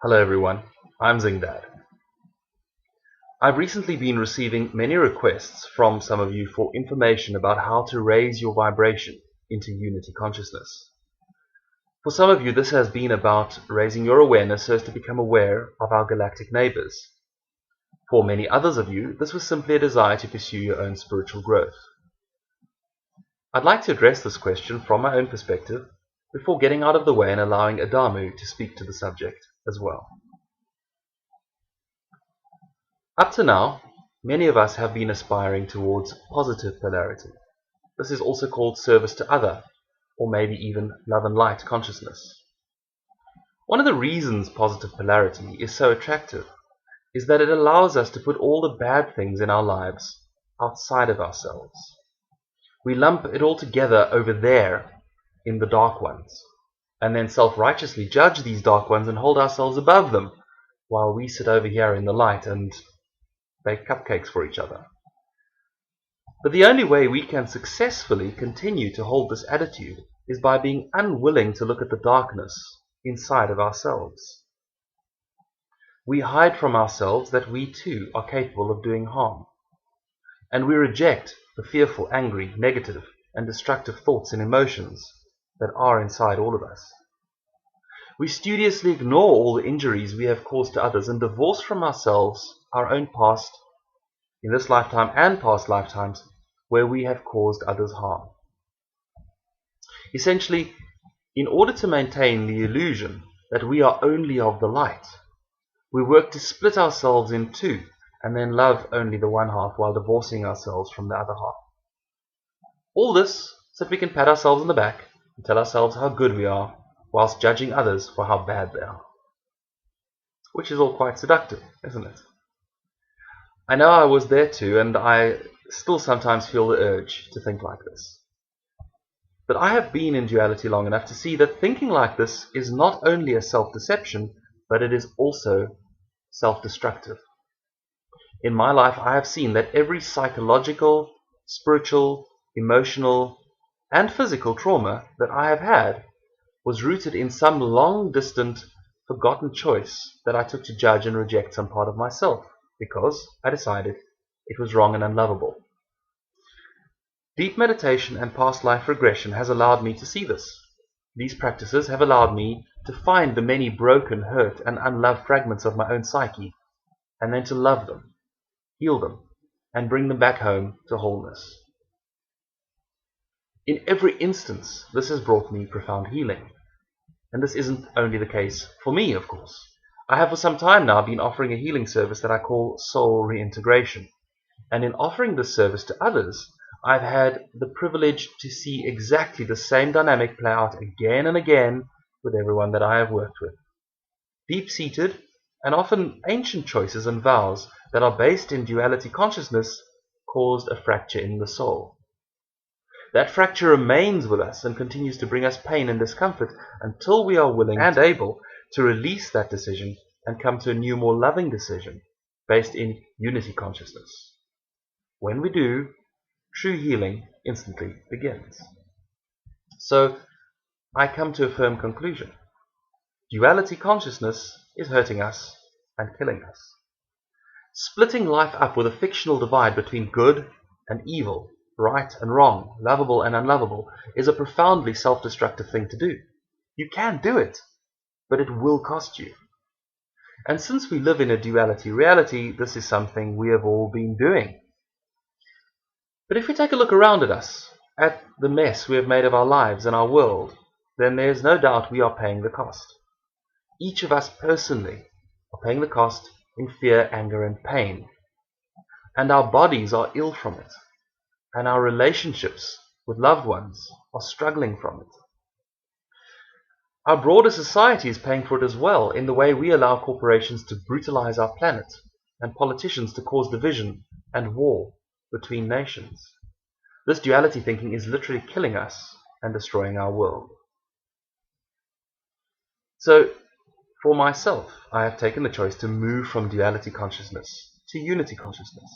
Hello everyone, I'm Zingdad. I've recently been receiving many requests from some of you for information about how to raise your vibration into unity consciousness. For some of you, this has been about raising your awareness so as to become aware of our galactic neighbors. For many others of you, this was simply a desire to pursue your own spiritual growth. I'd like to address this question from my own perspective before getting out of the way and allowing Adamu to speak to the subject as well. Up to now, many of us have been aspiring towards positive polarity. This is also called service to other, or maybe even love and light consciousness. One of the reasons positive polarity is so attractive is that it allows us to put all the bad things in our lives outside of ourselves. We lump it all together over there in the dark ones, and then self-righteously judge these dark ones and hold ourselves above them, while we sit over here in the light and bake cupcakes for each other. But the only way we can successfully continue to hold this attitude is by being unwilling to look at the darkness inside of ourselves. We hide from ourselves that we too are capable of doing harm, and we reject the fearful, angry, negative, and destructive thoughts and emotions that are inside all of us. We studiously ignore all the injuries we have caused to others and divorce from ourselves our own past, in this lifetime and past lifetimes, where we have caused others harm. Essentially, in order to maintain the illusion that we are only of the light, we work to split ourselves in two and then love only the one half while divorcing ourselves from the other half. All this so that we can pat ourselves on the back and tell ourselves how good we are, whilst judging others for how bad they are. Which is all quite seductive, isn't it? I know I was there too, and I still sometimes feel the urge to think like this. But I have been in duality long enough to see that thinking like this is not only a self-deception, but it is also self-destructive. In my life, I have seen that every psychological, spiritual, emotional, and physical trauma that I have had was rooted in some long-distant, forgotten choice that I took to judge and reject some part of myself, because I decided it was wrong and unlovable. Deep meditation and past life regression has allowed me to see this. These practices have allowed me to find the many broken, hurt, and unloved fragments of my own psyche, and then to love them, heal them, and bring them back home to wholeness. In every instance, this has brought me profound healing. And this isn't only the case for me, of course. I have for some time now been offering a healing service that I call soul reintegration. And in offering this service to others, I've had the privilege to see exactly the same dynamic play out again and again with everyone that I have worked with. Deep-seated and often ancient choices and vows that are based in duality consciousness caused a fracture in the soul. That fracture remains with us and continues to bring us pain and discomfort until we are willing and able to release that decision and come to a new, more loving decision based in unity consciousness. When we do, true healing instantly begins. So, I come to a firm conclusion. Duality consciousness is hurting us and killing us. Splitting life up with a fictional divide between good and evil, right and wrong, lovable and unlovable, is a profoundly self-destructive thing to do. You can do it, but it will cost you. And since we live in a duality reality, this is something we have all been doing. But if we take a look around at us, at the mess we have made of our lives and our world, then there's no doubt we are paying the cost. Each of us personally are paying the cost in fear, anger, and pain. And our bodies are ill from it. And our relationships with loved ones are struggling from it. Our broader society is paying for it as well in the way we allow corporations to brutalize our planet and politicians to cause division and war between nations. This duality thinking is literally killing us and destroying our world. So, for myself, I have taken the choice to move from duality consciousness to unity consciousness.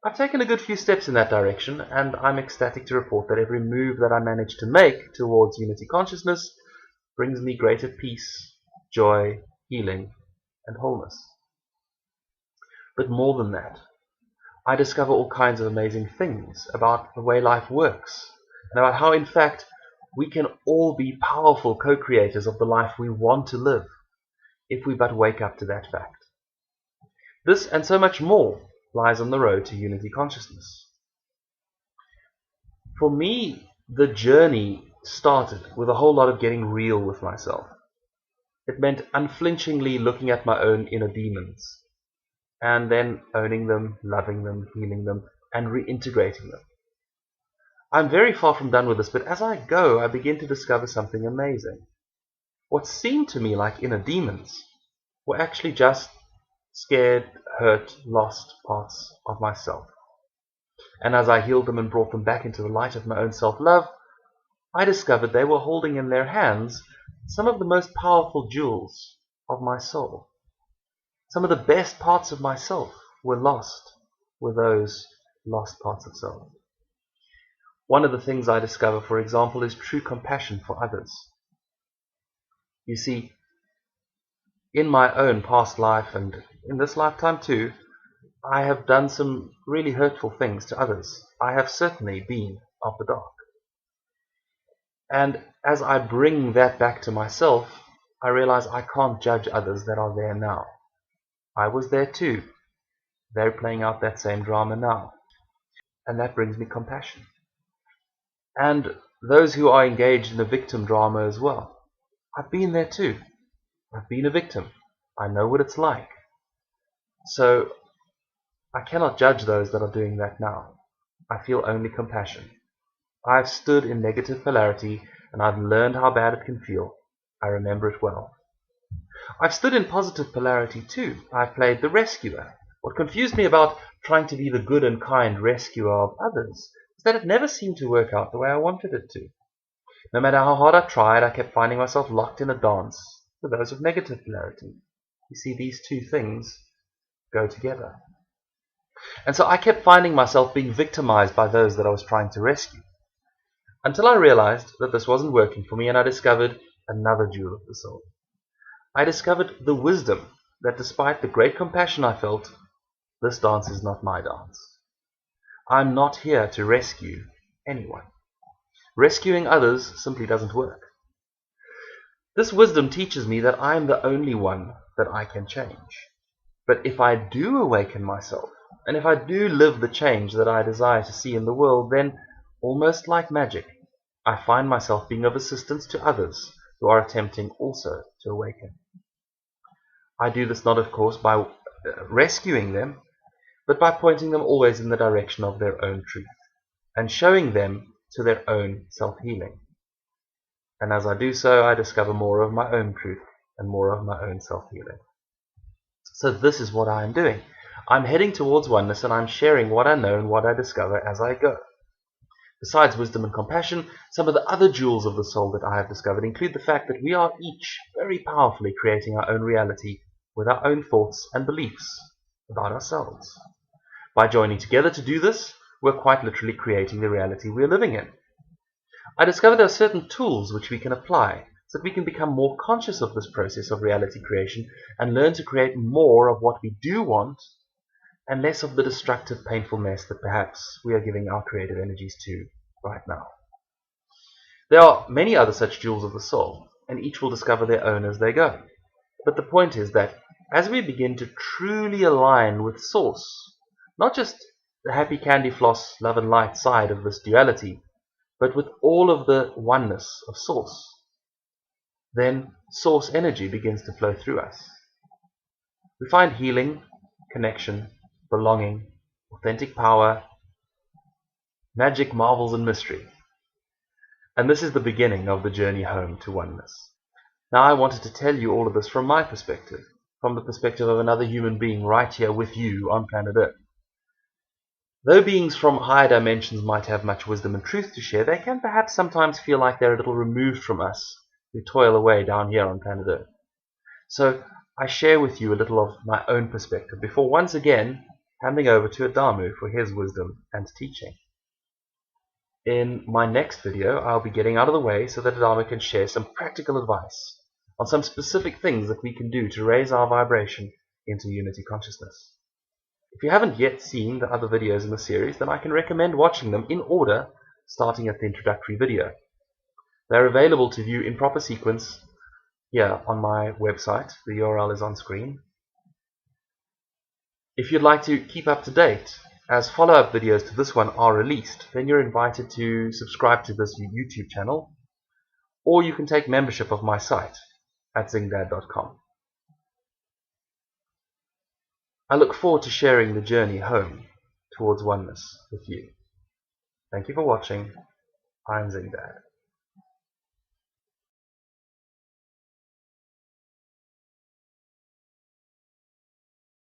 I've taken a good few steps in that direction, and I'm ecstatic to report that every move that I manage to make towards unity consciousness brings me greater peace, joy, healing, and wholeness. But more than that, I discover all kinds of amazing things about the way life works, and about how, in fact, we can all be powerful co-creators of the life we want to live, if we but wake up to that fact. This and so much more lies on the road to unity consciousness. For me, the journey started with a whole lot of getting real with myself. It meant unflinchingly looking at my own inner demons, and then owning them, loving them, healing them, and reintegrating them. I'm very far from done with this, but as I go, I begin to discover something amazing. What seemed to me like inner demons were actually just scared, hurt, lost parts of myself. And as I healed them and brought them back into the light of my own self-love, I discovered they were holding in their hands some of the most powerful jewels of my soul. Some of the best parts of myself were lost with those lost parts of self. One of the things I discover, for example, is true compassion for others. You see, in my own past life and in this lifetime too, I have done some really hurtful things to others. I have certainly been of the dark. And as I bring that back to myself, I realize I can't judge others that are there now. I was there too. They're playing out that same drama now. And that brings me compassion. And those who are engaged in the victim drama as well. I've been there too. I've been a victim. I know what it's like. So I cannot judge those that are doing that now. I feel only compassion. I've stood in negative polarity and I've learned how bad it can feel. I remember it well. I've stood in positive polarity too. I've played the rescuer. What confused me about trying to be the good and kind rescuer of others is that it never seemed to work out the way I wanted it to. No matter how hard I tried, I kept finding myself locked in a dance with those of negative polarity. You see, these two things go together. And so I kept finding myself being victimized by those that I was trying to rescue. Until I realized that this wasn't working for me, and I discovered another jewel of the soul. I discovered the wisdom that despite the great compassion I felt, this dance is not my dance. I'm not here to rescue anyone. Rescuing others simply doesn't work. This wisdom teaches me that I'm the only one that I can change. But if I do awaken myself, and if I do live the change that I desire to see in the world, then, almost like magic, I find myself being of assistance to others who are attempting also to awaken. I do this not, of course, by rescuing them, but by pointing them always in the direction of their own truth, and showing them to their own self-healing. And as I do so, I discover more of my own truth and more of my own self-healing. So this is what I am doing. I'm heading towards oneness, and I'm sharing what I know and what I discover as I go. Besides wisdom and compassion, some of the other jewels of the soul that I have discovered include the fact that we are each very powerfully creating our own reality with our own thoughts and beliefs about ourselves. By joining together to do this, we're quite literally creating the reality we're living in. I discovered there are certain tools which we can apply so that we can become more conscious of this process of reality creation and learn to create more of what we do want and less of the destructive, painful mess that perhaps we are giving our creative energies to right now. There are many other such jewels of the soul, and each will discover their own as they go. But the point is that as we begin to truly align with Source, not just the happy candy floss, love and light side of this duality, but with all of the oneness of Source, then Source energy begins to flow through us. We find healing, connection, belonging, authentic power, magic, marvels, and mystery. And this is the beginning of the journey home to oneness. Now I wanted to tell you all of this from my perspective, from the perspective of another human being right here with you on planet Earth. Though beings from higher dimensions might have much wisdom and truth to share, they can perhaps sometimes feel like they're a little removed from us who toil away down here on planet Earth. So I share with you a little of my own perspective before once again handing over to Adamu for his wisdom and teaching. In my next video, I'll be getting out of the way so that Adamu can share some practical advice on some specific things that we can do to raise our vibration into unity consciousness. If you haven't yet seen the other videos in the series, then I can recommend watching them in order, starting at the introductory video. They're available to view in proper sequence here on my website. The URL is on screen. If you'd like to keep up to date as follow-up videos to this one are released, then you're invited to subscribe to this YouTube channel, or you can take membership of my site at Zingdad.com. I look forward to sharing the journey home towards oneness with you. Thank you for watching. I'm Zingdad.